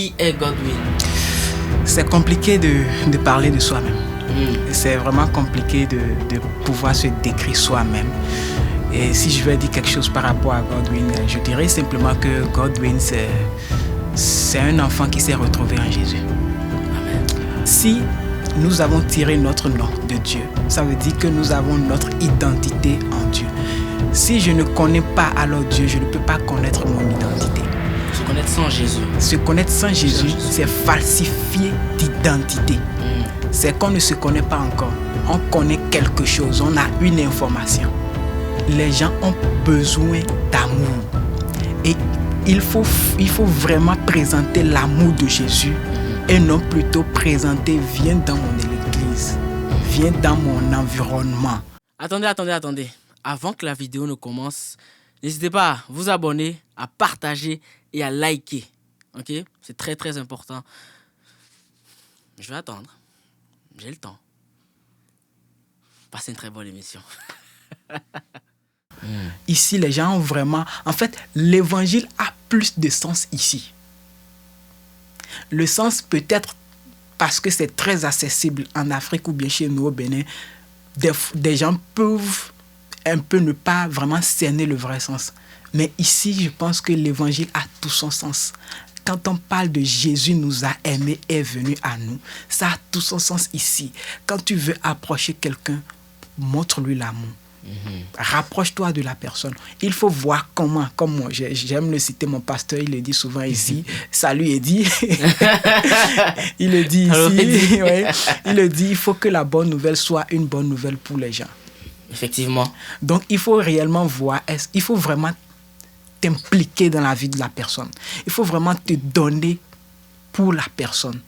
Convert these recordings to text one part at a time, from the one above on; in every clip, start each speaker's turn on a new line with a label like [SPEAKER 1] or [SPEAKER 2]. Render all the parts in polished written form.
[SPEAKER 1] Qui est Godwin?
[SPEAKER 2] C'est compliqué de parler de soi-même. C'est vraiment compliqué de pouvoir se décrire soi-même. Et si je vais dire quelque chose par rapport à Godwin, je dirais simplement que Godwin, c'est un enfant qui s'est retrouvé en Jésus.
[SPEAKER 1] Amen.
[SPEAKER 2] Si nous avons tiré notre nom de Dieu, ça veut dire que nous avons notre identité en Dieu. Si je ne connais pas alors Dieu, je ne peux pas connaître mon identité.
[SPEAKER 1] Se connaître sans Jésus.
[SPEAKER 2] Se connaître sans Jésus, c'est falsifier d'identité. C'est qu'on ne se connaît pas encore. On connaît quelque chose, on a une information. Les gens ont besoin d'amour. Et il faut vraiment présenter l'amour de Jésus et non plutôt présenter « viens dans mon église, viens dans mon environnement ».
[SPEAKER 1] Attendez. Avant que la vidéo ne commence, n'hésitez pas à vous abonner, à partager et à liker. Ok? C'est très très important. Je vais attendre. J'ai le temps. Passez une très bonne émission.
[SPEAKER 2] Ici, les gens ont vraiment... En fait, l'évangile a plus de sens ici. Le sens peut-être parce que c'est très accessible en Afrique ou bien chez nous au Bénin. Des gens peuvent un peu ne pas vraiment cerner le vrai sens. Mais ici, je pense que l'évangile a tout son sens. Quand on parle de Jésus nous a aimés, est venu à nous, ça a tout son sens ici. Quand tu veux approcher quelqu'un, montre-lui l'amour. Rapproche-toi de la personne. Il faut voir comment, comme moi, j'aime le citer, mon pasteur, il le dit souvent ici, salut Eddie. Il le dit ici, ouais. Il le dit, il faut que la bonne nouvelle soit une bonne nouvelle pour les gens.
[SPEAKER 1] Effectivement.
[SPEAKER 2] Donc, il faut réellement voir, il faut vraiment t'impliquer dans la vie de la personne. Il faut vraiment te donner pour la personne.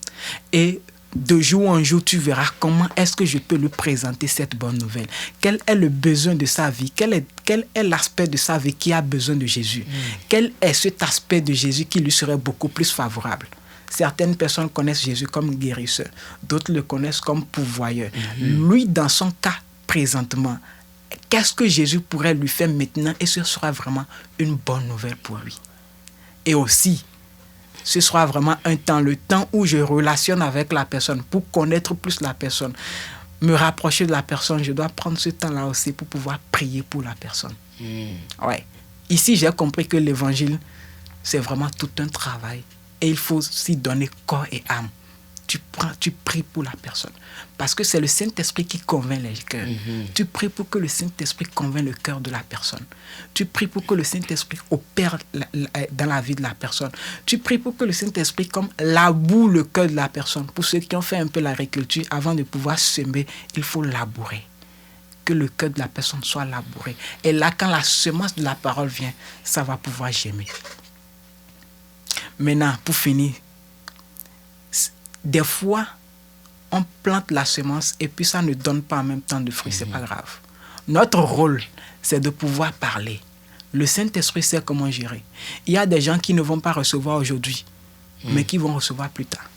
[SPEAKER 2] Et de jour en jour, tu verras comment est-ce que je peux lui présenter cette bonne nouvelle. Quel est le besoin de sa vie? Quel est l'aspect de sa vie qui a besoin de Jésus? Quel est cet aspect de Jésus qui lui serait beaucoup plus favorable? Certaines personnes connaissent Jésus comme guérisseur. D'autres le connaissent comme pourvoyeur. Lui, dans son cas, présentement, qu'est-ce que Jésus pourrait lui faire maintenant? Et ce sera vraiment une bonne nouvelle pour lui. Et aussi, ce sera vraiment le temps où je relationne avec la personne pour connaître plus la personne, me rapprocher de la personne. Je dois prendre ce temps-là aussi pour pouvoir prier pour la personne. Ouais. Ici, j'ai compris que l'évangile, c'est vraiment tout un travail. Et il faut s'y donner corps et âme. Tu pries pour la personne. Parce que c'est le Saint-Esprit qui convainc les cœurs. Tu pries pour que le Saint-Esprit convainc le cœur de la personne. Tu pries pour que le Saint-Esprit opère dans la vie de la personne. Tu pries pour que le Saint-Esprit comme laboure le cœur de la personne. Pour ceux qui ont fait un peu l'agriculture, avant de pouvoir semer, il faut labourer. Que le cœur de la personne soit labouré. Et là, quand la semence de la parole vient, ça va pouvoir germer. Maintenant, pour finir, des fois, on plante la semence et puis ça ne donne pas en même temps de fruits. C'est pas grave. Notre rôle, c'est de pouvoir parler. Le Saint-Esprit sait comment gérer. Il y a des gens qui ne vont pas recevoir aujourd'hui, mais qui vont recevoir plus tard.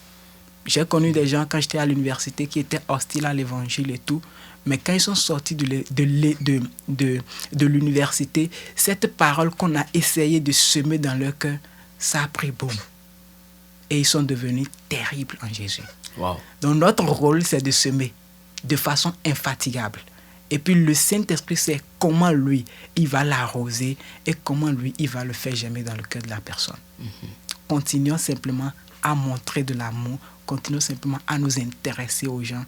[SPEAKER 2] J'ai connu des gens quand j'étais à l'université qui étaient hostiles à l'évangile et tout, mais quand ils sont sortis de l'université, cette parole qu'on a essayé de semer dans leur cœur, ça a pris boum. Et ils sont devenus terribles en Jésus.
[SPEAKER 1] Wow.
[SPEAKER 2] Donc notre rôle, c'est de semer de façon infatigable. Et puis le Saint-Esprit sait comment lui, il va l'arroser et comment lui, il va le faire germer dans le cœur de la personne. Continuons simplement à montrer de l'amour, continuons simplement à nous intéresser aux gens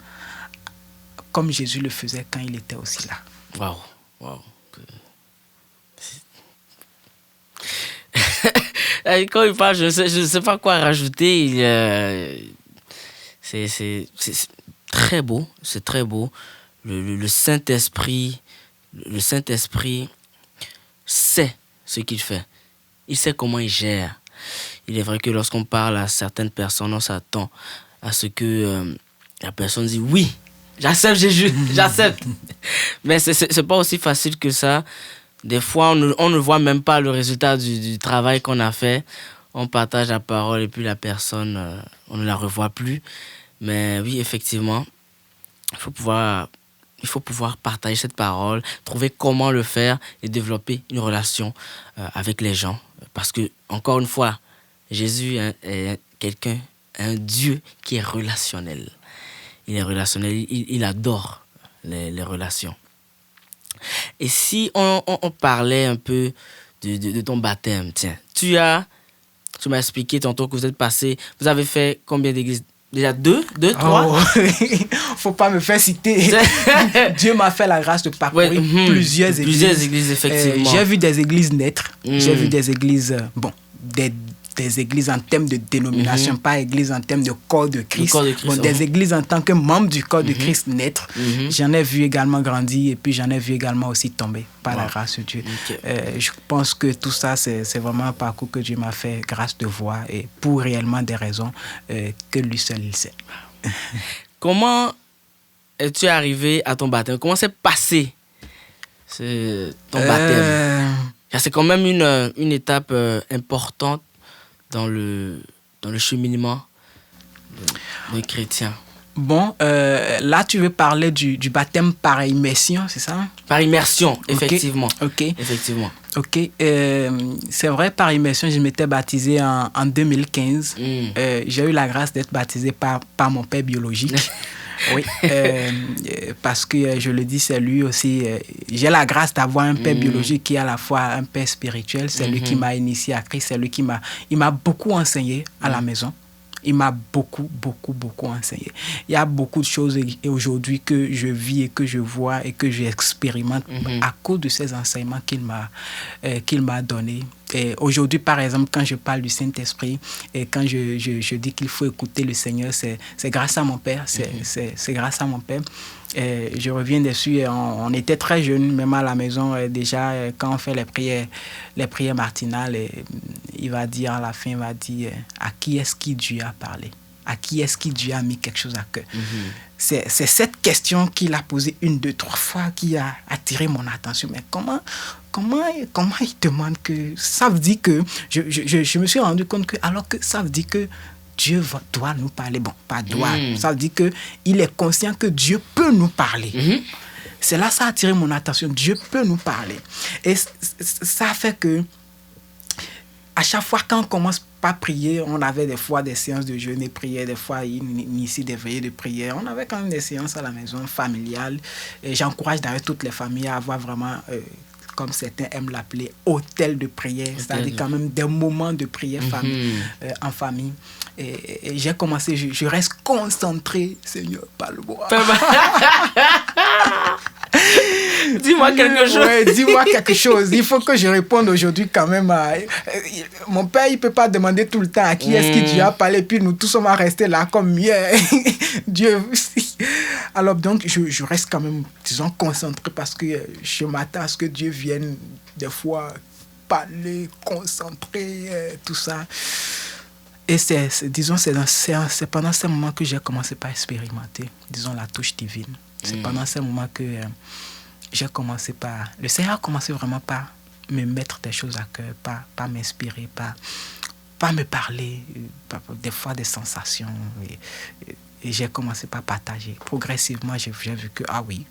[SPEAKER 2] comme Jésus le faisait quand il était aussi là.
[SPEAKER 1] Wow. Quand il parle, je ne sais pas quoi rajouter. C'est très beau. C'est très beau. Le Saint-Esprit sait ce qu'il fait. Il sait comment il gère. Il est vrai que lorsqu'on parle à certaines personnes, on s'attend à ce que la personne dise oui, j'accepte Jésus, j'accepte. Mais c'est pas aussi facile que ça. Des fois, on ne voit même pas le résultat du travail qu'on a fait. On partage la parole et puis la personne, on ne la revoit plus. Mais oui, effectivement, il faut pouvoir partager cette parole, trouver comment le faire et développer une relation avec les gens. Parce que, encore une fois, Jésus est quelqu'un, un Dieu qui est relationnel. Il est relationnel, il adore les relations. Et si on parlait un peu de ton baptême, tiens, tu m'as expliqué tantôt que vous avez fait combien d'églises? Déjà deux, trois?
[SPEAKER 2] Oh, faut pas me faire citer. Dieu m'a fait la grâce de parcourir plusieurs
[SPEAKER 1] églises, effectivement.
[SPEAKER 2] J'ai vu des églises naître. J'ai vu des églises, des églises en termes de dénomination, pas églises en termes de corps de Christ. Des églises en tant que membre du corps de Christ naître. J'en ai vu également grandir et puis j'en ai vu également aussi tomber par la grâce de Dieu. Okay. Je pense que tout ça, c'est vraiment un parcours que Dieu m'a fait grâce de voir et pour réellement des raisons que lui seul il sait.
[SPEAKER 1] Comment es-tu arrivé à ton baptême? Comment s'est passé ton baptême? C'est quand même une étape importante dans le cheminement des chrétiens.
[SPEAKER 2] Bon, là, tu veux parler du baptême par immersion, c'est ça?
[SPEAKER 1] Par immersion, effectivement.
[SPEAKER 2] Ok.
[SPEAKER 1] Effectivement.
[SPEAKER 2] Ok. C'est vrai, par immersion, je m'étais baptisé en 2015. J'ai eu la grâce d'être baptisé par mon père biologique. Oui, parce que je le dis, c'est lui aussi. J'ai la grâce d'avoir un père biologique qui est à la fois un père spirituel. C'est lui qui m'a initié à Christ. C'est lui il m'a beaucoup enseigné à la maison. Il m'a beaucoup enseigné. Il y a beaucoup de choses aujourd'hui que je vis et que je vois et que j'expérimente à cause de ces enseignements qu'il m'a donnés. Et aujourd'hui, par exemple, quand je parle du Saint-Esprit et quand je dis qu'il faut écouter le Seigneur, c'est grâce à mon Père. C'est grâce à mon Père. Et je reviens dessus. On était très jeunes, même à la maison. Déjà, quand on fait les prières matinales, il va dire à la fin, il va dire à qui est-ce que Dieu a parlé? À qui est-ce que Dieu a mis quelque chose à cœur? C'est cette question qu'il a posée 1, 2, 3 fois qui a attiré mon attention. Mais comment il demande que... Ça veut dire que... Je me suis rendu compte que... Alors que ça veut dire que Dieu doit nous parler. Bon, pas doit. Ça veut dire qu'il est conscient que Dieu peut nous parler. C'est là ça a attiré mon attention. Dieu peut nous parler. Et ça fait que à chaque fois quand on commence par prier, on avait des fois des séances de jeûne et prière, des fois ici des veillées de prière. On avait quand même des séances à la maison familiales. Et j'encourage d'ailleurs toutes les familles à avoir vraiment... comme certains aiment l'appeler, hôtel de prière, c'est-à-dire quand même des moments de prière en famille. Et j'ai commencé, je reste concentré, Seigneur, parle-moi.
[SPEAKER 1] Dis-moi quelque chose.
[SPEAKER 2] Ouais, dis-moi quelque chose. Il faut que je réponde aujourd'hui quand même à... Mon père, il ne peut pas demander tout le temps à qui est-ce que Dieu a parlé, puis nous tous, on va rester là comme Dieu. Alors donc, je reste quand même, disons, concentré parce que je m'attends à ce que Dieu vienne des fois parler, concentrer, tout ça. Et c'est pendant ces moments que j'ai commencé par expérimenter, disons, la touche divine. C'est pendant ces moments que j'ai commencé par... Le Seigneur a commencé vraiment par me mettre des choses à cœur, par m'inspirer, par me parler, des fois des sensations. Et j'ai commencé par partager. Progressivement, j'ai vu que, ah oui,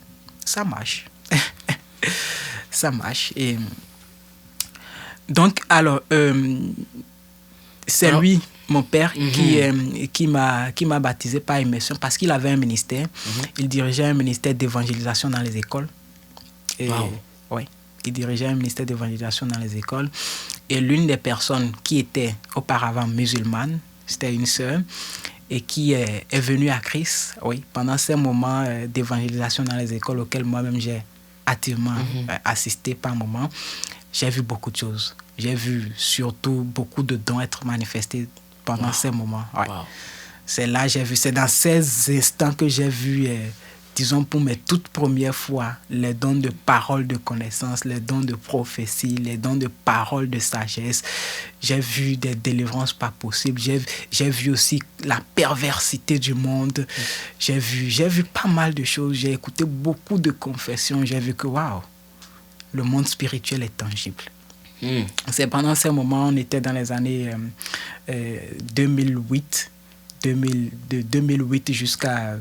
[SPEAKER 2] ça marche. Ça marche. Et donc, alors, c'est lui, mon père, qui m'a baptisé par immersion parce qu'il avait un ministère. Il dirigeait un ministère d'évangélisation dans les écoles. Et, oui, il dirigeait un ministère d'évangélisation dans les écoles. Et l'une des personnes qui était auparavant musulmane, c'était une sœur, et qui est venue à Christ, oui, pendant ces moments d'évangélisation dans les écoles auxquels moi-même j'ai activement assisté par moment. J'ai vu beaucoup de choses. J'ai vu surtout beaucoup de dons être manifestés pendant ces moments. Ouais. C'est dans ces instants que j'ai vu, disons pour mes toutes premières fois, les dons de parole de connaissance, les dons de prophétie, les dons de parole de sagesse. J'ai vu des délivrances pas possibles. J'ai vu aussi la perversité du monde. J'ai vu pas mal de choses. J'ai écouté beaucoup de confessions. J'ai vu que, le monde spirituel est tangible. C'est pendant ces moments, on était dans les années 2008. De 2008 jusqu'à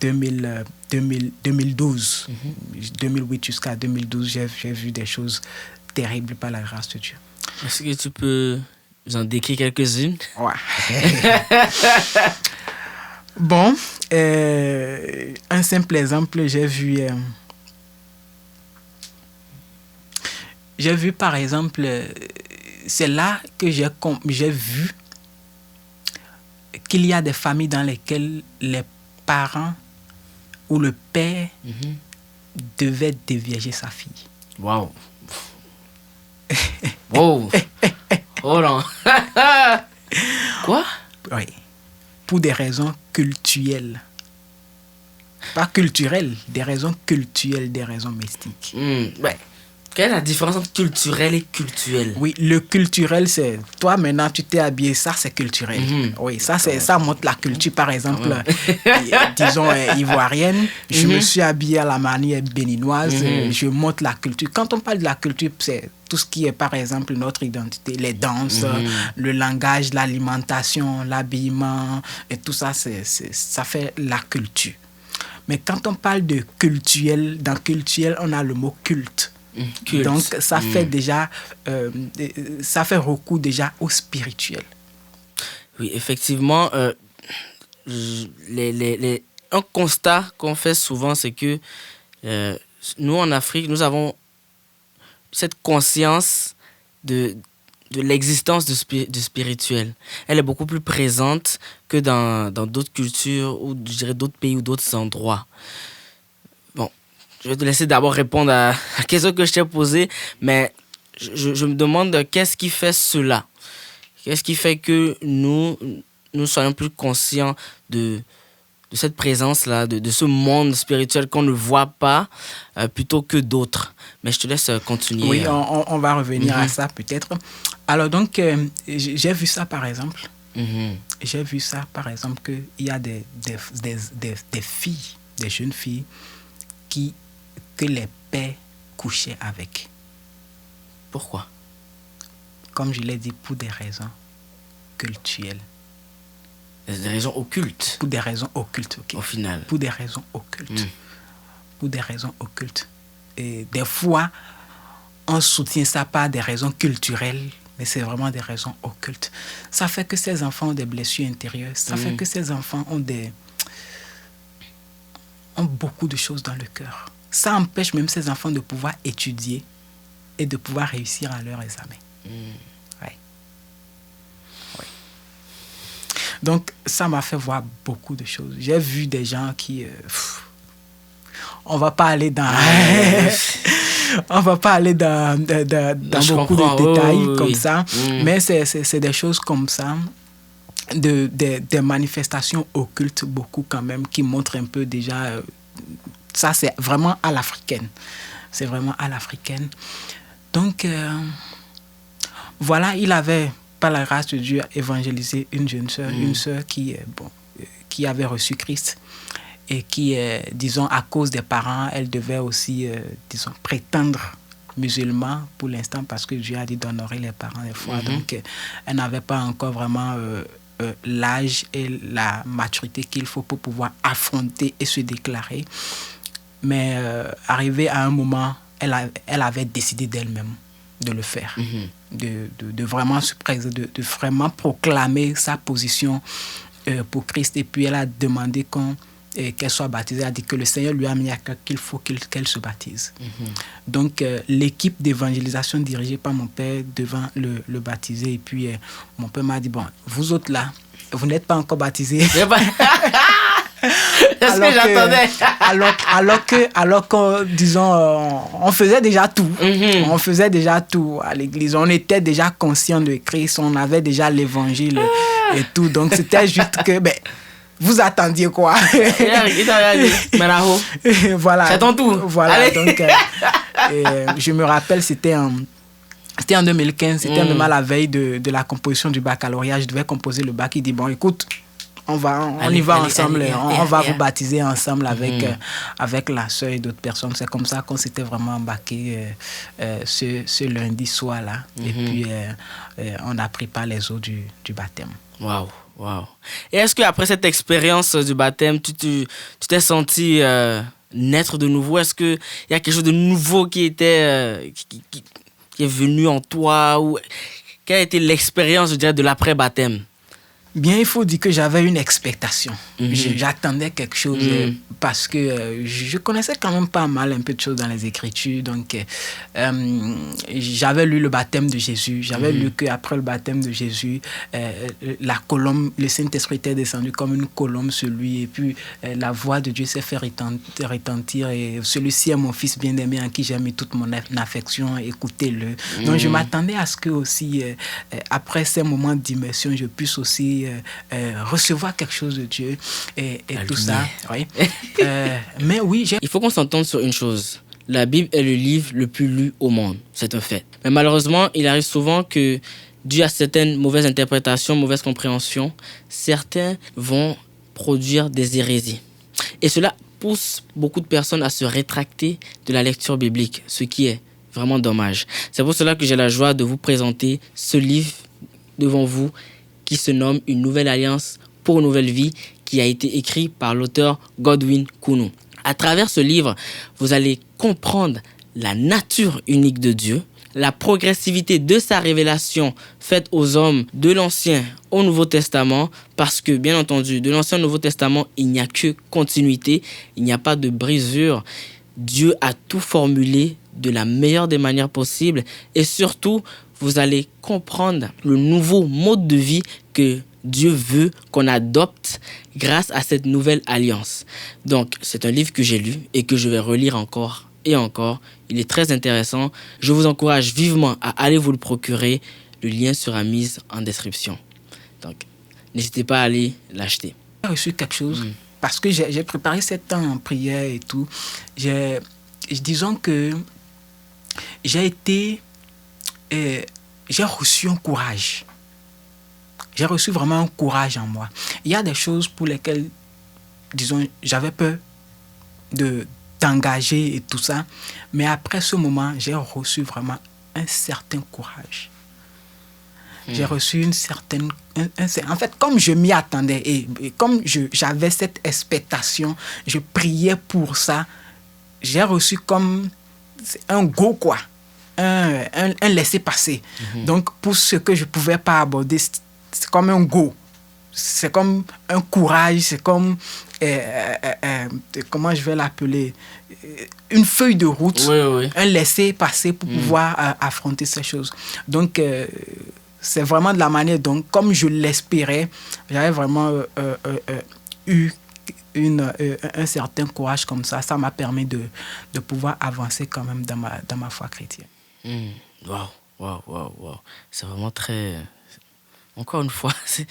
[SPEAKER 2] 2012. 2008 jusqu'à 2012, j'ai vu des choses terribles par la grâce de Dieu.
[SPEAKER 1] Est-ce que tu peux vous en décris quelques-unes.
[SPEAKER 2] Ouais. Bon, un simple exemple, j'ai vu par exemple, c'est là que j'ai vu qu'il y a des familles dans lesquelles les parents ou le père devait dévierger sa fille.
[SPEAKER 1] Waouh. Wow. Oh non. Quoi?
[SPEAKER 2] Oui. Pour des raisons culturelles. Pas culturelles, des raisons culturelles, des raisons mystiques.
[SPEAKER 1] Ben, quelle est la différence entre culturel et cultuel?
[SPEAKER 2] Oui, le culturel, c'est... Toi, maintenant, tu t'es habillé, ça, c'est culturel. Oui, ça montre la culture, par exemple, disons, ivoirienne. Je me suis habillé à la manière béninoise. Je montre la culture. Quand on parle de la culture, c'est tout ce qui est, par exemple, notre identité, les danses, le langage, l'alimentation, l'habillement, et tout ça, ça fait la culture. Mais quand on parle de cultuel, dans cultuel, on a le mot culte. Culte. Donc, ça fait déjà, ça fait recours déjà au spirituel.
[SPEAKER 1] Oui, effectivement, un constat qu'on fait souvent, c'est que nous, en Afrique, nous avons cette conscience de l'existence du spirituel. Elle est beaucoup plus présente que dans d'autres cultures ou, je dirais, d'autres pays ou d'autres endroits. Bon, je vais te laisser d'abord répondre à la question que je t'ai posée, mais je me demande qu'est-ce qui fait cela? Qu'est-ce qui fait que nous soyons plus conscients de cette présence-là, de ce monde spirituel qu'on ne voit pas plutôt que d'autres? Mais je te laisse continuer.
[SPEAKER 2] Oui, on va revenir à ça peut-être. Alors donc, j'ai vu ça par exemple. J'ai vu ça par exemple qu'il y a des filles, des jeunes filles que les pères couchaient avec.
[SPEAKER 1] Pourquoi?
[SPEAKER 2] Comme je l'ai dit, pour des raisons culturelles.
[SPEAKER 1] Des raisons occultes.
[SPEAKER 2] Pour des raisons occultes, ok.
[SPEAKER 1] Au final.
[SPEAKER 2] Pour des raisons occultes. Pour des raisons occultes. Et des fois, on soutient ça par des raisons culturelles, mais c'est vraiment des raisons occultes. Ça fait que ces enfants ont des blessures intérieures. Ça fait que ces enfants ont beaucoup de choses dans le cœur. Ça empêche même ces enfants de pouvoir étudier et de pouvoir réussir à leur examen. Ouais. Donc, ça m'a fait voir beaucoup de choses. J'ai vu des gens qui... on va pas aller dans... on va pas aller dans beaucoup de détails comme ça. Mais c'est des choses comme ça, des manifestations occultes, beaucoup quand même, qui montrent un peu déjà... ça, c'est vraiment à l'africaine. C'est vraiment à l'africaine. Donc, voilà, il avait... par la grâce de Dieu, évangéliser une jeune sœur, une sœur qui avait reçu Christ et qui, disons, à cause des parents, elle devait aussi, disons, prétendre musulman pour l'instant parce que Dieu a dit d'honorer les parents des fois. Donc, elle n'avait pas encore vraiment l'âge et la maturité qu'il faut pour pouvoir affronter et se déclarer. Mais arrivé à un moment, elle avait décidé d'elle-même de le faire. De vraiment de vraiment proclamer sa position pour Christ. Et puis elle a demandé qu'elle soit baptisée. Elle a dit que le Seigneur lui a mis à cœur qu'il faut qu'elle se baptise. Donc l'équipe d'évangélisation dirigée par mon père devant le baptiser. Et puis mon père m'a dit, bon, vous autres là, vous n'êtes pas encore baptisés.
[SPEAKER 1] C'est ce que j'attendais.
[SPEAKER 2] alors que, disons, on faisait déjà tout. On faisait déjà tout à l'église. On était déjà conscient de Christ. On avait déjà l'évangile et tout. Donc, c'était juste que, vous attendiez quoi? Voilà.
[SPEAKER 1] C'est ton tour.
[SPEAKER 2] Voilà. Allez. Donc, je me rappelle, c'était en 2015. C'était vraiment la veille de la composition du baccalauréat. Je devais composer le bac. Il dit, bon, écoute, on y va ensemble, on va vous baptiser ensemble avec la sœur et d'autres personnes. C'est comme ça qu'on s'était vraiment embarqué ce lundi soir-là. Et puis, on a pris par les eaux du baptême.
[SPEAKER 1] Waouh. Et est-ce qu'après cette expérience du baptême, tu t'es senti naître de nouveau? Est-ce qu'il y a quelque chose de nouveau qui est venu en toi? Ou quelle a été l'expérience, je dirais, de l'après-baptême?
[SPEAKER 2] Bien, il faut dire que j'avais une expectation.
[SPEAKER 1] Mhm.
[SPEAKER 2] J'attendais quelque chose parce que je connaissais quand même pas mal un peu de choses dans les Écritures. Donc, j'avais lu le baptême de Jésus. J'avais lu qu'après le baptême de Jésus, la colombe, le Saint-Esprit était descendu comme une colombe sur lui. Et puis, la voix de Dieu s'est fait retentir. Et celui-ci est mon fils bien-aimé en qui j'ai mis toute mon affection. Écoutez-le. Donc, je m'attendais à ce que aussi, après ces moments d'immersion, je puisse aussi recevoir quelque chose de Dieu et tout ça. Oui. Mais oui,
[SPEAKER 1] il faut qu'on s'entende sur une chose. La Bible est le livre le plus lu au monde. C'est un fait. Mais malheureusement, il arrive souvent que, dû à certaines mauvaises interprétations, mauvaises compréhensions, certains vont produire des hérésies. Et cela pousse beaucoup de personnes à se rétracter de la lecture biblique, ce qui est vraiment dommage. C'est pour cela que j'ai la joie de vous présenter ce livre devant vous qui se nomme Une nouvelle alliance pour une nouvelle vie, qui a été écrit par l'auteur Godwin Kunu. À travers ce livre, vous allez comprendre la nature unique de Dieu, la progressivité de sa révélation faite aux hommes de l'Ancien au Nouveau Testament, parce que, bien entendu, de l'Ancien au Nouveau Testament, il n'y a que continuité, il n'y a pas de brisure. Dieu a tout formulé de la meilleure des manières possibles, et surtout, vous allez comprendre le nouveau mode de vie que Dieu veut qu'on adopte grâce à cette nouvelle alliance. Donc, c'est un livre que j'ai lu et que je vais relire encore et encore. Il est très intéressant. Je vous encourage vivement à aller vous le procurer. Le lien sera mis en description. Donc, n'hésitez pas à aller l'acheter.
[SPEAKER 2] J'ai reçu quelque chose parce que j'ai préparé 7 temps en prière et tout. Disons que j'ai reçu un courage. J'ai reçu vraiment un courage en moi. Il y a des choses pour lesquelles, disons, j'avais peur d'engager et tout ça. Mais après ce moment, j'ai reçu vraiment un certain courage. J'ai reçu une certaine... en fait, comme je m'y attendais et comme j'avais cette expectation, je priais pour ça, j'ai reçu comme un go, quoi. Un laisser-passer. Donc, pour ce que je ne pouvais pas aborder, c'est comme un go. C'est comme un courage, c'est comme... comment je vais l'appeler? Une feuille de route,
[SPEAKER 1] oui.
[SPEAKER 2] Un laisser-passer pour pouvoir affronter ces choses. Donc, c'est vraiment de la manière dont, comme je l'espérais, j'avais vraiment eu un certain courage comme ça. Ça m'a permis de pouvoir avancer quand même dans ma foi chrétienne.
[SPEAKER 1] Wow. C'est vraiment très... Encore une fois, c'est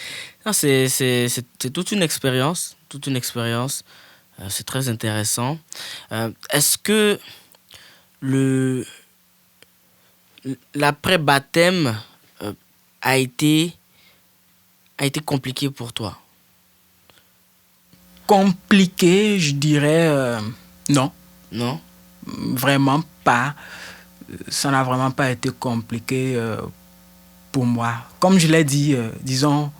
[SPEAKER 1] toute une expérience. C'est très intéressant. Est-ce que l'après-baptême a été compliqué pour toi?
[SPEAKER 2] Compliqué, je dirais non.
[SPEAKER 1] Non?
[SPEAKER 2] Vraiment pas. Ça n'a vraiment pas été compliqué pour moi. Comme je l'ai dit, disons,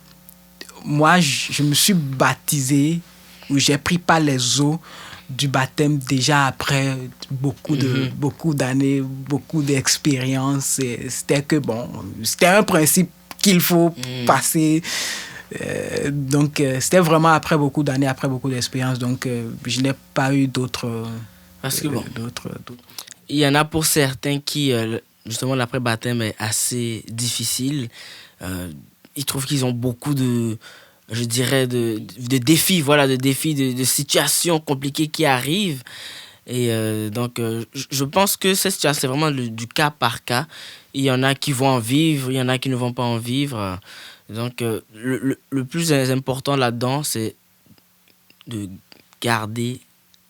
[SPEAKER 2] moi, je me suis baptisé, ou j'ai pris par les eaux du baptême déjà après beaucoup d'années, beaucoup d'expériences. C'était que, bon, c'était un principe qu'il faut passer. Donc, c'était vraiment après beaucoup d'années, après beaucoup d'expériences. Donc, je n'ai pas eu d'autres...
[SPEAKER 1] Parce que bon, il y en a pour certains qui, justement, l'après-baptême est assez difficile. Ils trouvent qu'ils ont beaucoup de défis, de situations compliquées qui arrivent. Et donc, je pense que cette situation, c'est vraiment du cas par cas. Il y en a qui vont en vivre, il y en a qui ne vont pas en vivre. Donc, le plus important là-dedans, c'est de garder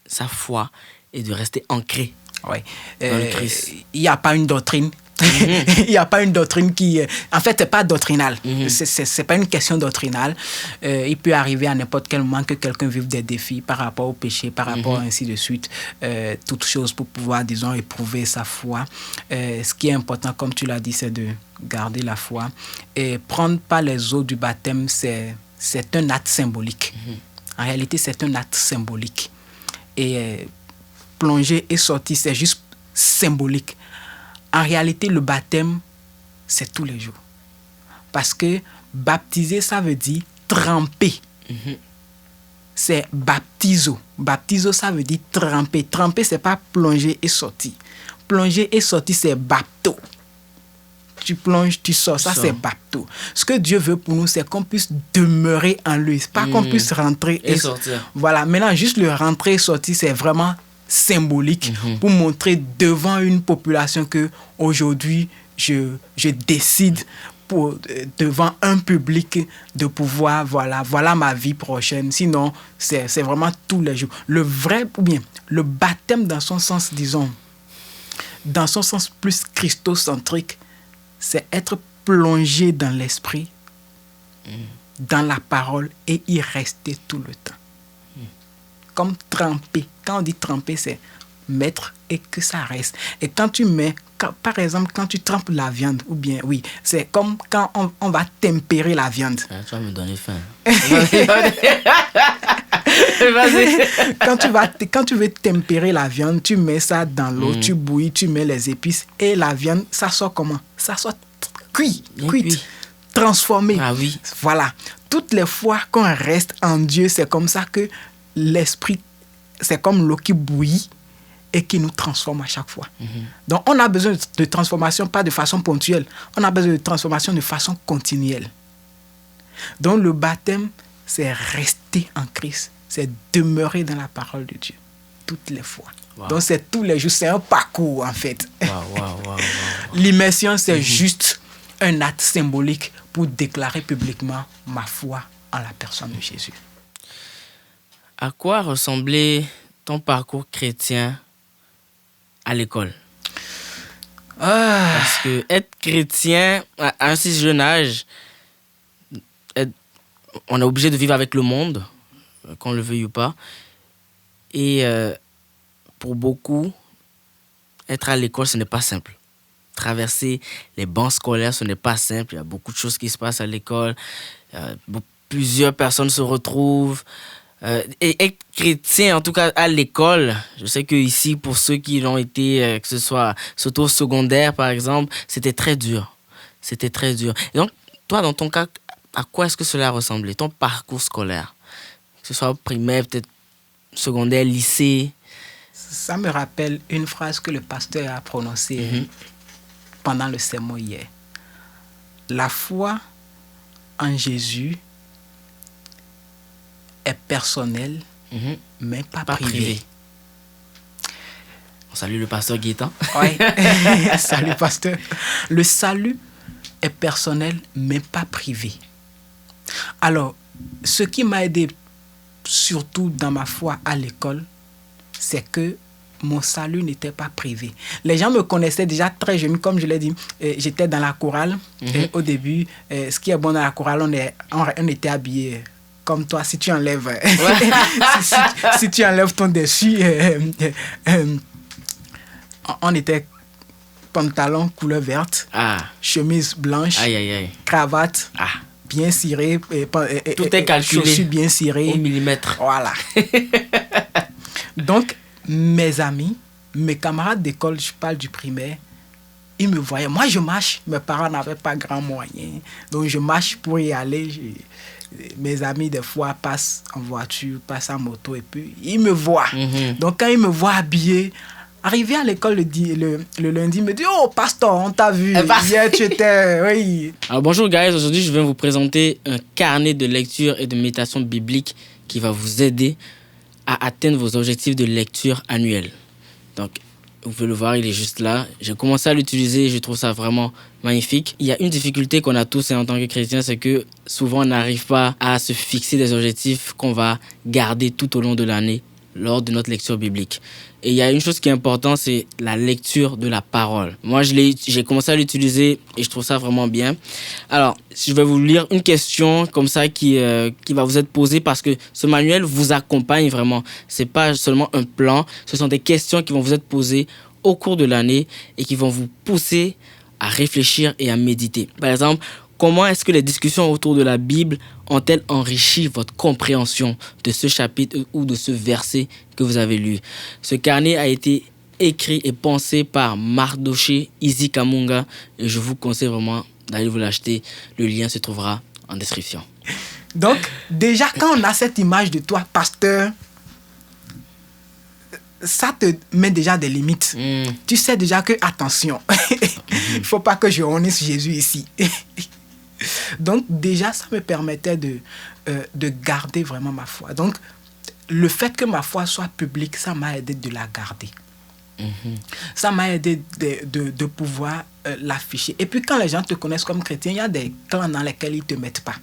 [SPEAKER 1] sa foi et de rester ancré
[SPEAKER 2] dans
[SPEAKER 1] le Christ.
[SPEAKER 2] Il n'y a pas une doctrine. Il n'y a pas une doctrine qui... En fait, ce n'est pas doctrinal. C'est pas une question doctrinale. Il peut arriver à n'importe quel moment que quelqu'un vive des défis par rapport au péché, par rapport ainsi de suite. Toutes choses pour pouvoir, disons, éprouver sa foi. Ce qui est important, comme tu l'as dit, c'est de garder la foi. Et prendre par les eaux du baptême, c'est un acte symbolique. En réalité, c'est un acte symbolique. Et plonger et sortir, c'est juste symbolique. En réalité, le baptême, c'est tous les jours. Parce que baptiser, ça veut dire tremper. C'est baptizo. Baptizo, ça veut dire tremper. Tremper, c'est pas plonger et sortir. Plonger et sortir, c'est bapto. Tu plonges, tu sors. Ça, c'est bapto. Ce que Dieu veut pour nous, c'est qu'on puisse demeurer en lui. Pas qu'on puisse rentrer
[SPEAKER 1] Et sortir.
[SPEAKER 2] Voilà. Maintenant, juste le rentrer et sortir, c'est vraiment symbolique pour montrer devant une population que aujourd'hui, je décide devant un public de pouvoir, voilà ma vie prochaine. Sinon, c'est vraiment tous les jours. Le vrai, ou bien le baptême dans son sens, disons, dans son sens plus christocentrique, c'est être plongé dans l'esprit, dans la parole et y rester tout le temps. Comme tremper. Quand on dit tremper, c'est mettre et que ça reste. Et quand tu mets, par exemple, quand tu trempes la viande, ou bien, oui, c'est comme quand on va tempérer la viande.
[SPEAKER 1] Ah, tu vas me donner faim.
[SPEAKER 2] Quand tu veux tempérer la viande, tu mets ça dans l'eau, tu bouillis, tu mets les épices et la viande, ça sort comment? Ça sort cuite, transformée.
[SPEAKER 1] Ah oui.
[SPEAKER 2] Voilà. Toutes les fois qu'on reste en Dieu, c'est comme ça que l'esprit, c'est comme l'eau qui bouillit et qui nous transforme à chaque fois. Donc, on a besoin de transformation, pas de façon ponctuelle. On a besoin de transformation de façon continuelle. Donc, le baptême, c'est rester en Christ. C'est demeurer dans la parole de Dieu toutes les fois. Wow. Donc, c'est tous les jours. C'est un parcours, en fait.
[SPEAKER 1] Wow.
[SPEAKER 2] L'immersion, c'est juste un acte symbolique pour déclarer publiquement ma foi en la personne de Jésus.
[SPEAKER 1] À quoi ressemblait ton parcours chrétien à l'école? Parce que être chrétien à un si jeune âge, on est obligé de vivre avec le monde, qu'on le veuille ou pas. Et pour beaucoup, être à l'école, ce n'est pas simple. Traverser les bancs scolaires, ce n'est pas simple. Il y a beaucoup de choses qui se passent à l'école. Plusieurs personnes se retrouvent. Et être chrétien, en tout cas à l'école, je sais que ici, pour ceux qui l'ont été, que ce soit surtout au secondaire par exemple, c'était très dur. Et donc, toi, dans ton cas, à quoi est-ce que cela ressemblait, ton parcours scolaire? Que ce soit primaire, peut-être secondaire, lycée.
[SPEAKER 2] Ça me rappelle une phrase que le pasteur a prononcée pendant le sermon hier. La foi en Jésus est personnel, mais pas privé.
[SPEAKER 1] On salue le pasteur Gaétan.
[SPEAKER 2] Oui, salut pasteur. Le salut est personnel, mais pas privé. Alors, ce qui m'a aidé, surtout dans ma foi à l'école, c'est que mon salut n'était pas privé. Les gens me connaissaient déjà très jeune, comme je l'ai dit, j'étais dans la chorale. Et au début, ce qui est bon dans la chorale, on était habillés comme toi. Si tu enlèves, si tu enlèves ton dessus, on était pantalon couleur verte, chemise blanche, cravate, bien cirée,
[SPEAKER 1] tout est calculé,
[SPEAKER 2] chaussures bien cirées,
[SPEAKER 1] au millimètre.
[SPEAKER 2] Voilà. Donc, mes amis, mes camarades d'école, je parle du primaire, ils me voyaient. Moi, je marche. Mes parents n'avaient pas grand moyen. Donc, je marche pour y aller. Mes amis, des fois, passent en voiture, passent en moto et puis ils me voient. Donc, quand ils me voient habillé, arrivé à l'école le lundi, ils me disent « Oh, pasteur, on t'a vu. Hier, tu étais... » Oui.
[SPEAKER 1] Alors, bonjour, guys. Aujourd'hui, je vais vous présenter un carnet de lecture et de méditation biblique qui va vous aider à atteindre vos objectifs de lecture annuels. Donc, vous pouvez le voir, il est juste là. J'ai commencé à l'utiliser et je trouve ça vraiment magnifique. Il y a une difficulté qu'on a tous en tant que chrétiens, c'est que souvent on n'arrive pas à se fixer des objectifs qu'on va garder tout au long de l'année lors de notre lecture biblique. Et il y a une chose qui est importante, c'est la lecture de la parole. Moi, j'ai commencé à l'utiliser et je trouve ça vraiment bien. Alors, je vais vous lire une question comme ça qui va vous être posée parce que ce manuel vous accompagne vraiment. C'est pas seulement un plan, ce sont des questions qui vont vous être posées au cours de l'année et qui vont vous pousser à réfléchir et à méditer. Par exemple, comment est-ce que les discussions autour de la Bible ont-elles enrichi votre compréhension de ce chapitre ou de ce verset que vous avez lu? Ce carnet a été écrit et pensé par Mardoché Izikamunga et je vous conseille vraiment d'aller vous l'acheter. Le lien se trouvera en description.
[SPEAKER 2] Donc, déjà, quand on a cette image de toi, pasteur, ça te met déjà des limites. Tu sais déjà que, attention, il ne faut pas que je honnisse Jésus ici. Donc, déjà, ça me permettait de garder vraiment ma foi. Donc, le fait que ma foi soit publique, ça m'a aidé de la garder. Ça m'a aidé de pouvoir l'afficher. Et puis, quand les gens te connaissent comme chrétien, il y a des clans dans lesquels ils ne te mettent pas.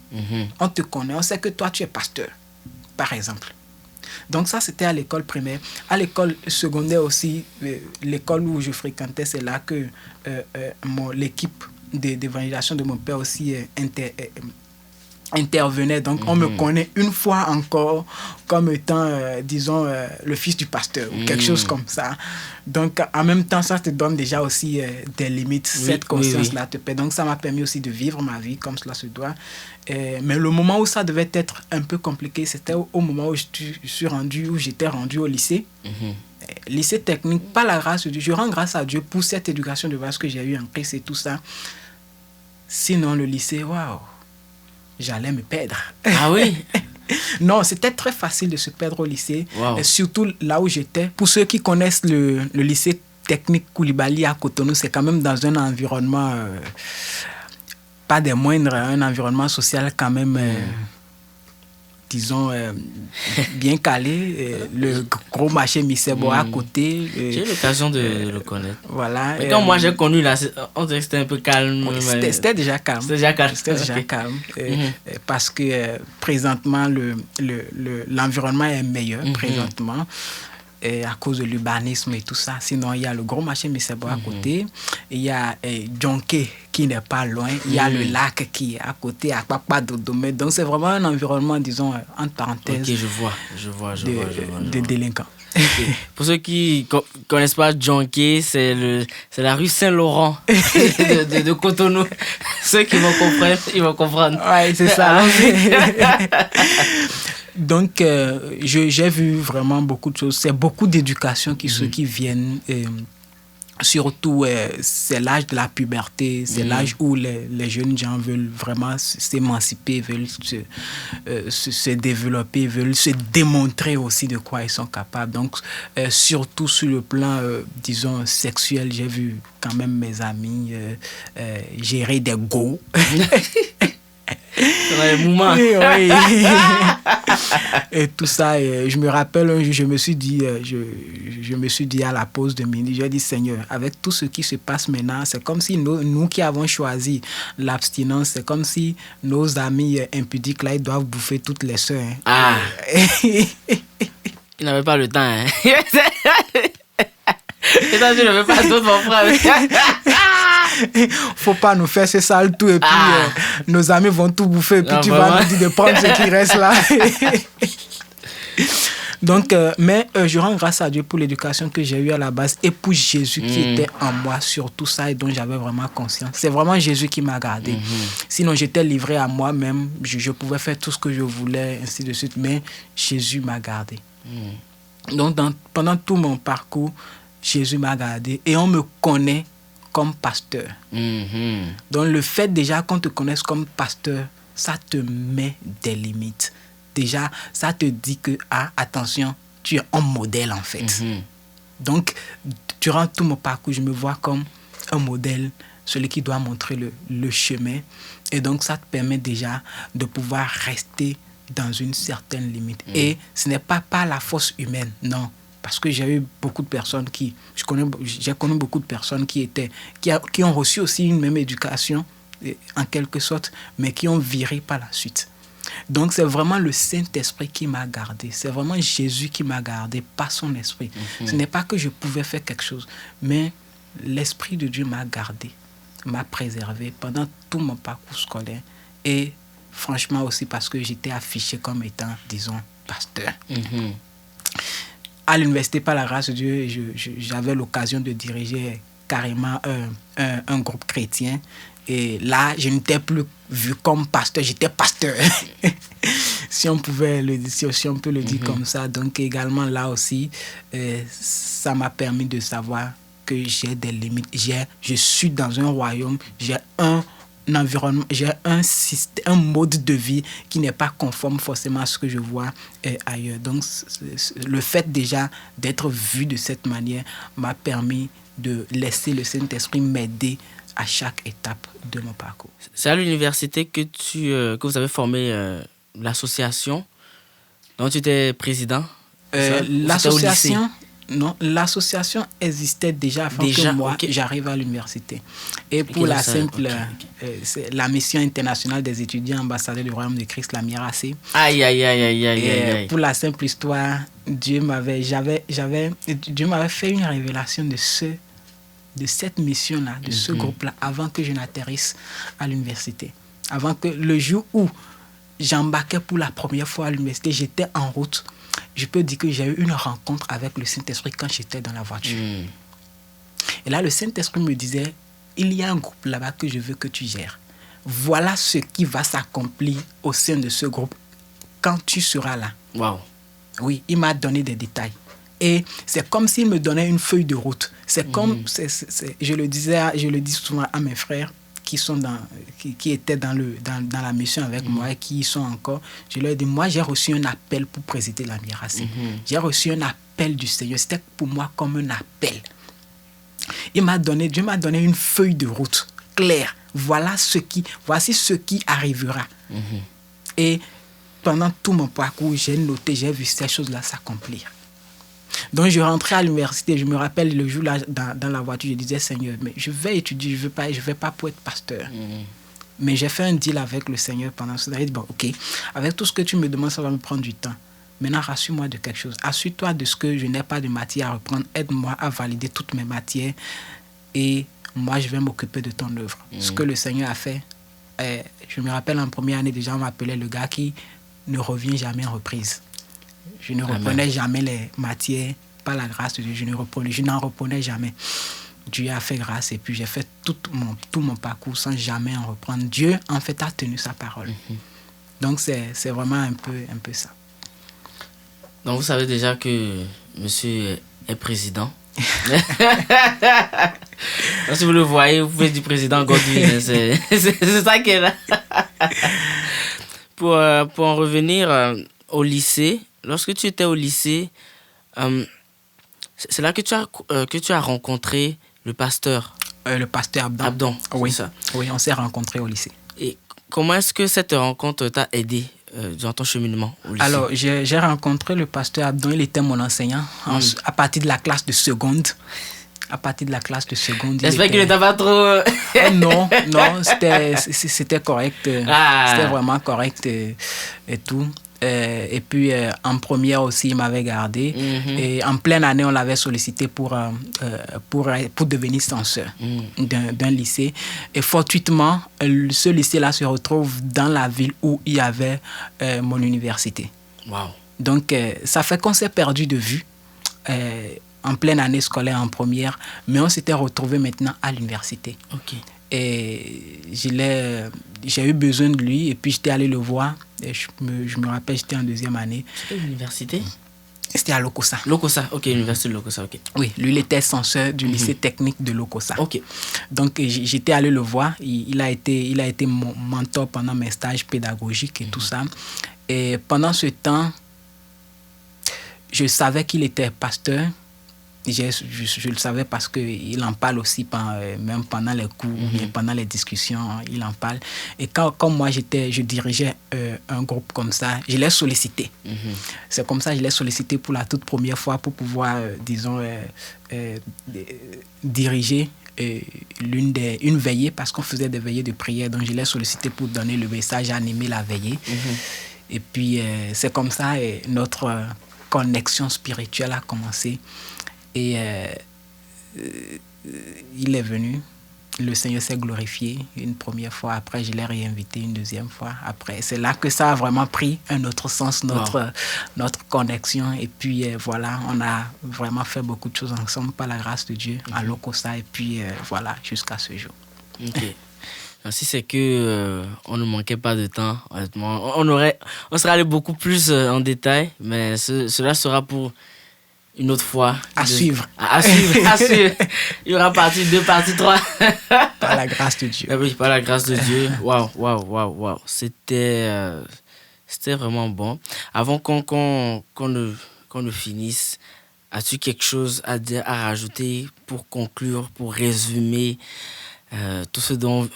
[SPEAKER 2] On te connaît, on sait que toi, tu es pasteur, par exemple. Donc ça, c'était à l'école primaire. À l'école secondaire aussi, l'école où je fréquentais, c'est là que l'équipe d'évangélisation de mon père aussi intervenait. Donc on me connaît une fois encore comme étant, disons, le fils du pasteur ou quelque chose comme ça. Donc en même temps, ça te donne déjà aussi des limites. Cette conscience-là te paie. Donc ça m'a permis aussi de vivre ma vie comme cela se doit. Mais le moment où ça devait être un peu compliqué, c'était au moment où j'étais rendu au lycée. Lycée technique, par la grâce de Dieu. Je rends grâce à Dieu pour cette éducation de base que j'ai eue en Christ et tout ça. Sinon, le lycée, waouh, j'allais me perdre.
[SPEAKER 1] Ah oui?
[SPEAKER 2] Non, c'était très facile de se perdre au lycée.
[SPEAKER 1] Wow.
[SPEAKER 2] Surtout là où j'étais. Pour ceux qui connaissent le lycée technique Koulibaly à Cotonou, c'est quand même dans un environnement... pas des moindres, un environnement social quand même, disons, bien calé. Le gros marché Misebo à côté.
[SPEAKER 1] J'ai eu l'occasion de le connaître.
[SPEAKER 2] Voilà.
[SPEAKER 1] Mais quand moi j'ai connu, là, on dirait que c'était un peu calme.
[SPEAKER 2] C'était déjà calme.
[SPEAKER 1] C'était déjà calme.
[SPEAKER 2] C'était déjà calme. Parce que présentement, l'environnement est meilleur, présentement. À cause de l'urbanisme et tout ça. Sinon, il y a le gros marché Misebo à côté. Il y a Djonké qui n'est pas loin. Il y a le lac qui est à côté, à Papa Dodomé. Donc, c'est vraiment un environnement, disons, entre parenthèses,
[SPEAKER 1] ok, je vois.
[SPEAKER 2] de délinquants.
[SPEAKER 1] Okay. Pour ceux qui ne connaissent pas Djonké, c'est la rue Saint-Laurent de Cotonou. Ceux qui vont comprendre, ils vont comprendre.
[SPEAKER 2] Oui, c'est ça. Donc, j'ai vu vraiment beaucoup de choses. C'est beaucoup d'éducation qui viennent. Surtout, c'est l'âge de la puberté. C'est l'âge où les jeunes gens veulent vraiment s'émanciper, veulent se développer, veulent se démontrer aussi de quoi ils sont capables. Donc, surtout sur le plan, disons, sexuel, j'ai vu quand même mes amis gérer des go.
[SPEAKER 1] Les mouvements.
[SPEAKER 2] Oui. Et tout ça, et je me rappelle un jour, je me suis dit à la pause de midi, j'ai dit, Seigneur, avec tout ce qui se passe maintenant, c'est comme si nous qui avons choisi l'abstinence, c'est comme si nos amis impudiques là, ils doivent bouffer toutes les sœurs. Hein.
[SPEAKER 1] Ah. Ils n'avaient pas le temps. Hein. Et toi, tu n'avais pas d'autres, mon frère.
[SPEAKER 2] Faut pas nous faire ce sale tout et puis nos amis vont tout bouffer et puis tu vas nous dire de prendre ce qui reste là. Donc, mais je rends grâce à Dieu pour l'éducation que j'ai eue à la base et pour Jésus qui était en moi sur tout ça et dont j'avais vraiment conscience. C'est vraiment Jésus qui m'a gardé. Sinon, j'étais livré à moi-même, je pouvais faire tout ce que je voulais, ainsi de suite, mais Jésus m'a gardé. Donc, pendant tout mon parcours, Jésus m'a gardé et on me connaît comme pasteur. Donc le fait déjà qu'on te connaisse comme pasteur, ça te met des limites. Déjà, ça te dit que, attention, tu es un modèle en fait. Donc, durant tout mon parcours, je me vois comme un modèle, celui qui doit montrer le chemin. Et donc, ça te permet déjà de pouvoir rester dans une certaine limite. Et ce n'est pas par la force humaine, non. Parce que j'ai eu beaucoup de personnes j'ai connu beaucoup de personnes qui ont reçu aussi une même éducation, en quelque sorte, mais qui ont viré par la suite. Donc, c'est vraiment le Saint-Esprit qui m'a gardé. C'est vraiment Jésus qui m'a gardé par son esprit. Ce n'est pas que je pouvais faire quelque chose, mais l'Esprit de Dieu m'a gardé, m'a préservé pendant tout mon parcours scolaire. Et franchement aussi parce que j'étais affiché comme étant, disons, pasteur. À l'université, par la grâce de Dieu, j'avais l'occasion de diriger carrément un groupe chrétien. Et là, je n'étais plus vu comme pasteur, j'étais pasteur. si on peut le dire comme ça. Donc également là aussi, ça m'a permis de savoir que j'ai des limites. Je suis dans un royaume, j'ai un environnement, j'ai un mode de vie qui n'est pas conforme forcément à ce que je vois ailleurs. Donc, le fait déjà d'être vu de cette manière m'a permis de laisser le Saint-Esprit m'aider à chaque étape de mon parcours.
[SPEAKER 1] C'est à l'université que vous avez formé l'association dont tu étais président?
[SPEAKER 2] L'association, non, l'association existait déjà avant que moi j'arrive à l'université. Et pour la simple, c'est la mission internationale des étudiants ambassadeurs du Royaume de Christ, la MIRAC.
[SPEAKER 1] Aïe.
[SPEAKER 2] Pour la simple histoire, Dieu m'avait fait une révélation de cette mission-là, de ce groupe-là, avant que je n'atterrisse à l'université. Avant que le jour où j'embarquais pour la première fois à l'université, j'étais en route. Je peux dire que j'ai eu une rencontre avec le Saint-Esprit quand j'étais dans la voiture. Et là, le Saint-Esprit me disait, il y a un groupe là-bas que je veux que tu gères. Voilà ce qui va s'accomplir au sein de ce groupe quand tu seras là.
[SPEAKER 1] Wow.
[SPEAKER 2] Oui, il m'a donné des détails. Et c'est comme s'il me donnait une feuille de route. C'est comme, je le dis souvent à mes frères qui étaient dans la mission avec moi et qui y sont encore. Je leur dis, moi j'ai reçu un appel pour présider la MIRAC. J'ai reçu un appel du Seigneur. C'était pour moi comme un appel. Dieu m'a donné une feuille de route claire. Voici ce qui arrivera. Et pendant tout mon parcours, j'ai vu ces choses-là s'accomplir. Donc je rentrais à l'université, je me rappelle le jour là dans la voiture, je disais, Seigneur, mais je vais étudier, je vais pas pour être pasteur. Mais j'ai fait un deal avec le Seigneur pendant ce temps. Il dit, bon, ok, avec tout ce que tu me demandes, ça va me prendre du temps. Maintenant, rassure-moi de quelque chose. Assure-toi de ce que je n'ai pas de matière à reprendre. Aide-moi à valider toutes mes matières et moi, je vais m'occuper de ton œuvre. Ce que le Seigneur a fait, je me rappelle en première année, déjà, on m'appelait le gars qui ne revient jamais en reprise. Je ne reprenais jamais les matières, par la grâce de Dieu, je n'en reprenais jamais. Dieu a fait grâce et puis j'ai fait tout mon parcours sans jamais en reprendre. Dieu, en fait, a tenu sa parole. Donc, c'est vraiment un peu ça.
[SPEAKER 1] Donc, vous savez déjà que monsieur est président. Donc, si vous le voyez, vous pouvez dire président Godwin. C'est ça qui est là. Pour en revenir au lycée, lorsque tu étais au lycée, c'est là que tu as rencontré le pasteur.
[SPEAKER 2] Le pasteur Abdon. Oui, ça. Oui, on s'est rencontrés au lycée.
[SPEAKER 1] Et comment est-ce que cette rencontre t'a aidé dans ton cheminement au lycée?
[SPEAKER 2] Alors, j'ai rencontré le pasteur Abdon, il était mon enseignant à partir de la classe de seconde.
[SPEAKER 1] J'espère qu'il n'était pas trop...
[SPEAKER 2] Non, c'était correct. C'était vraiment correct et tout. Et puis, en première aussi, il m'avait gardé. Et en pleine année, on l'avait sollicité pour devenir censeur d'un lycée. Et fortuitement, ce lycée-là se retrouve dans la ville où il y avait mon université.
[SPEAKER 1] Wow.
[SPEAKER 2] Donc, ça fait qu'on s'est perdu de vue en pleine année scolaire en première, mais on s'était retrouvés maintenant à l'université.
[SPEAKER 1] Ok.
[SPEAKER 2] Et j'ai eu besoin de lui et puis j'étais allé le voir. Et je me rappelle, j'étais en deuxième année.
[SPEAKER 1] C'était l'université?
[SPEAKER 2] C'était à Lokossa.
[SPEAKER 1] Lokossa, ok, l'université de Lokossa, ok.
[SPEAKER 2] Oui, lui, il était censeur du lycée technique de Lokossa.
[SPEAKER 1] Ok.
[SPEAKER 2] Donc, j'étais allé le voir. Il a été mon mentor pendant mes stages pédagogiques et tout ça. Et pendant ce temps, je savais qu'il était pasteur. Je le savais parce qu'il en parle aussi même pendant les cours, bien pendant les discussions, il en parle. Et comme moi, je dirigeais un groupe comme ça, je l'ai sollicité. C'est comme ça que je l'ai sollicité pour la toute première fois pour pouvoir, diriger une veillée parce qu'on faisait des veillées de prière. Donc, je l'ai sollicité pour donner le message, animer la veillée. Et puis, c'est comme ça que notre connexion spirituelle a commencé. Et il est venu, le Seigneur s'est glorifié une première fois, après je l'ai réinvité une deuxième fois. Après, c'est là que ça a vraiment pris un autre sens, notre connexion. Et puis voilà, on a vraiment fait beaucoup de choses ensemble par la grâce de Dieu à Lokossa. Et puis voilà, jusqu'à ce jour.
[SPEAKER 1] Ok. Si c'est que on ne manquait pas de temps, honnêtement, on serait allé beaucoup plus en détail, mais cela sera pour une autre fois.
[SPEAKER 2] À suivre.
[SPEAKER 1] À suivre, à suivre. Il y aura partie 2, partie 3.
[SPEAKER 2] Par la grâce de Dieu.
[SPEAKER 1] Ah oui, par la grâce de Dieu. Waouh. C'était vraiment bon. Avant qu'on ne finisse, as-tu quelque chose à dire, à rajouter pour conclure, pour résumer tout ce dont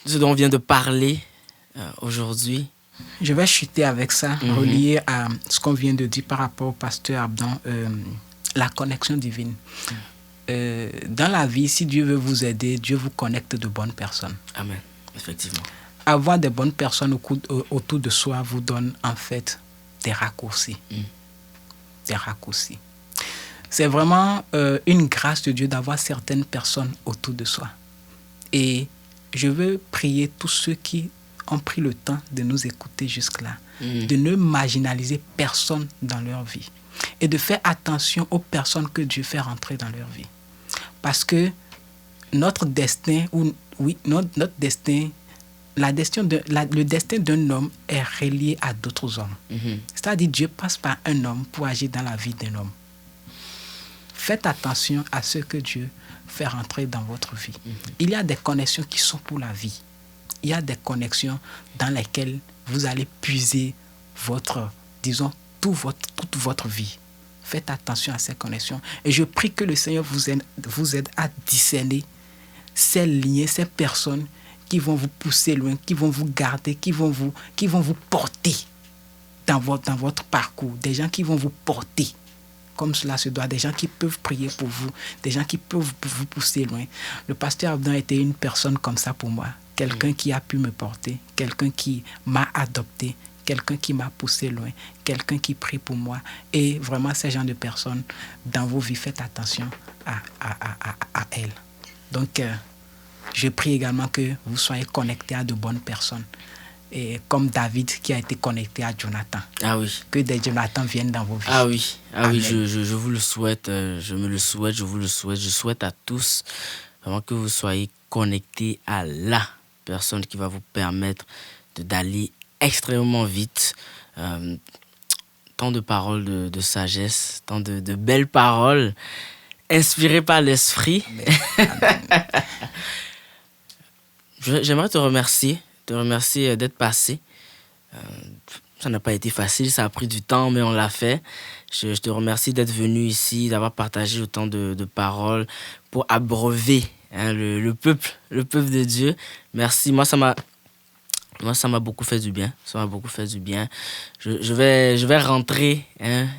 [SPEAKER 1] on vient de parler aujourd'hui?
[SPEAKER 2] Je vais chuter avec ça, relié à ce qu'on vient de dire par rapport au pasteur Abdan, la connexion divine. Dans la vie, si Dieu veut vous aider, Dieu vous connecte de bonnes personnes.
[SPEAKER 1] Amen, effectivement.
[SPEAKER 2] Avoir de bonnes personnes autour de soi vous donne en fait des raccourcis. Des raccourcis. C'est vraiment une grâce de Dieu d'avoir certaines personnes autour de soi. Et je veux prier tous ceux qui ont pris le temps de nous écouter jusque-là, de ne marginaliser personne dans leur vie et de faire attention aux personnes que Dieu fait rentrer dans leur vie. Parce que notre destin, notre destin, le destin d'un homme est relié à d'autres hommes. C'est-à-dire Dieu passe par un homme pour agir dans la vie d'un homme. Faites attention à ce que Dieu fait rentrer dans votre vie. Il y a des connexions qui sont pour la vie. Il y a des connexions dans lesquelles vous allez puiser toute votre vie. Faites attention à ces connexions. Et je prie que le Seigneur vous aide à discerner ces liens, ces personnes qui vont vous pousser loin, qui vont vous garder, qui vont vous porter dans votre parcours. Des gens qui vont vous porter comme cela se doit. Des gens qui peuvent prier pour vous. Des gens qui peuvent vous pousser loin. Le pasteur Abdan était une personne comme ça pour moi. Quelqu'un qui a pu me porter, quelqu'un qui m'a adopté, quelqu'un qui m'a poussé loin, quelqu'un qui prie pour moi. Et vraiment, ces gens de personnes, dans vos vies, faites attention à elles. Donc, je prie également que vous soyez connectés à de bonnes personnes. Et comme David qui a été connecté à Jonathan.
[SPEAKER 1] Ah oui.
[SPEAKER 2] Que des Jonathan viennent dans vos vies.
[SPEAKER 1] Ah oui, je vous le souhaite, je me le souhaite, je vous le souhaite. Je souhaite à tous vraiment que vous soyez connectés à la personne qui va vous permettre d'aller extrêmement vite. Tant de paroles de sagesse, tant de belles paroles inspirées par l'esprit. J'aimerais te remercier d'être passé. Ça n'a pas été facile, ça a pris du temps, mais on l'a fait. Je te remercie d'être venu ici, d'avoir partagé autant de paroles pour abreuver le peuple de Dieu. Merci. Moi, ça m'a beaucoup fait du bien. Ça m'a beaucoup fait du bien. Je vais rentrer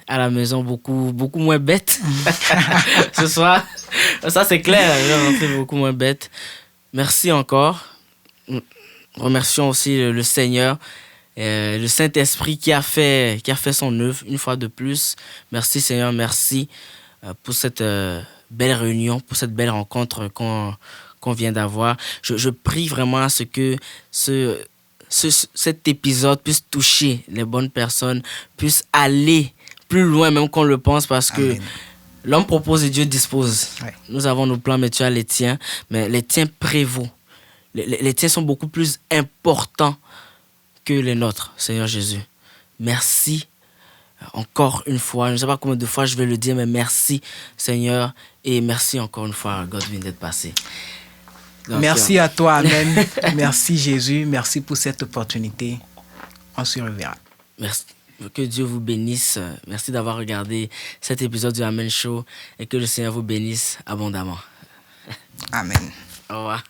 [SPEAKER 1] à la maison beaucoup moins bête ce soir. Ça, c'est clair. Je vais rentrer beaucoup moins bête. Merci encore. Remercions aussi le Seigneur, le Saint-Esprit qui a fait son œuvre une fois de plus. Merci Seigneur, merci pour cette belle réunion, pour cette belle rencontre qu'on vient d'avoir. Je prie vraiment à ce que cet épisode puisse toucher les bonnes personnes, puisse aller plus loin même qu'on le pense, parce que l'homme propose et Dieu dispose. Ouais. Nous avons nos plans, mais tu as les tiens, mais les tiens prévaut. Les tiens sont beaucoup plus importants que les nôtres, Seigneur Jésus. Merci encore une fois. Je ne sais pas combien de fois je vais le dire, mais merci, Seigneur. Et merci encore une fois, Godwin, d'être passé. Donc,
[SPEAKER 2] merci à toi, Amen. Merci, Jésus. Merci pour cette opportunité. On se reverra.
[SPEAKER 1] Merci. Que Dieu vous bénisse. Merci d'avoir regardé cet épisode du Amen Show et que le Seigneur vous bénisse abondamment.
[SPEAKER 2] Amen.
[SPEAKER 1] Au revoir.